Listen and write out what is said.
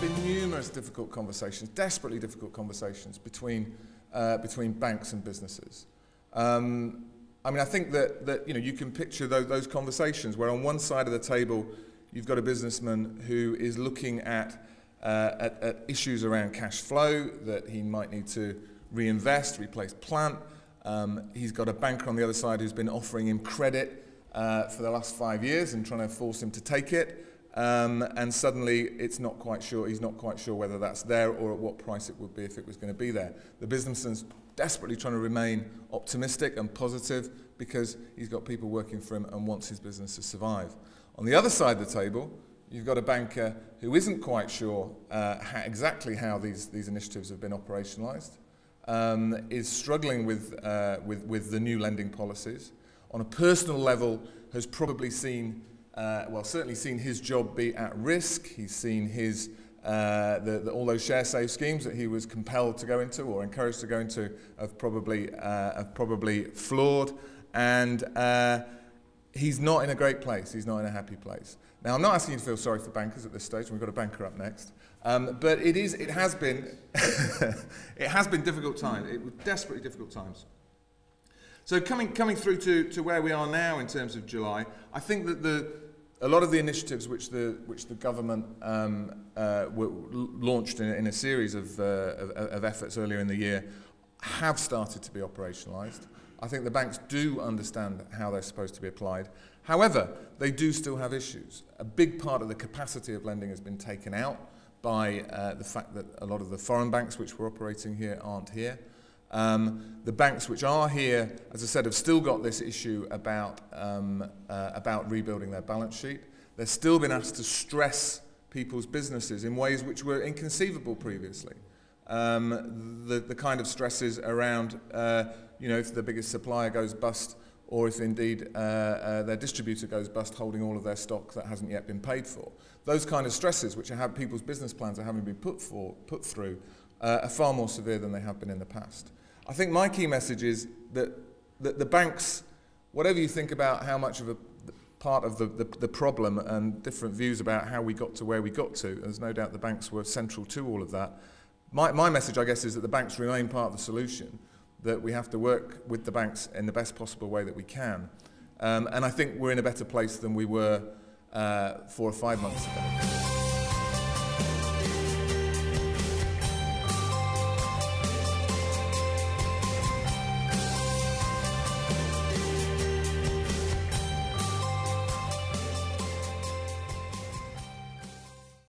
been numerous difficult conversations, desperately difficult conversations between banks and businesses. I mean, I think that you can picture those conversations where on one side of the table you've got a businessman who is looking at issues around cash flow, that he might need to reinvest, replace plant. He's got a banker on the other side who's been offering him credit for the last 5 years and trying to force him to take it. And suddenly he's not quite sure whether that's there or at what price it would be if it was going to be there. The businessman's desperately trying to remain optimistic and positive because he's got people working for him and wants his business to survive. On the other side of the table, you've got a banker who isn't quite sure exactly how these initiatives have been operationalised, is struggling with the new lending policies. On a personal level, has probably seen, certainly seen his job be at risk. He's seen his all those share save schemes that he was compelled to go into or encouraged to go into have probably flawed, and he's not in a great place. He's not in a happy place. Now, I'm not asking you to feel sorry for bankers at this stage. We've got a banker up next, but it has been it has been difficult times. It was desperately difficult times. So coming through to where we are now in terms of July, I think that a lot of the initiatives which the government were launched in a series of efforts earlier in the year have started to be operationalised. I think the banks do understand how they're supposed to be applied. However, they do still have issues. A big part of the capacity of lending has been taken out by the fact that a lot of the foreign banks which were operating here aren't here. The banks which are here, as I said, have still got this issue about rebuilding their balance sheet. They've still been asked to stress people's businesses in ways which were inconceivable previously. The kind of stresses around, if the biggest supplier goes bust, or if indeed their distributor goes bust holding all of their stock that hasn't yet been paid for. Those kind of stresses which people's business plans are having been put through are far more severe than they have been in the past. I think my key message is that the banks, whatever you think about how much of a part of the problem and different views about how we got to where we got to, there's no doubt the banks were central to all of that. My message, I guess, is that the banks remain part of the solution, that we have to work with the banks in the best possible way that we can. And I think we're in a better place than we were 4 or 5 months ago.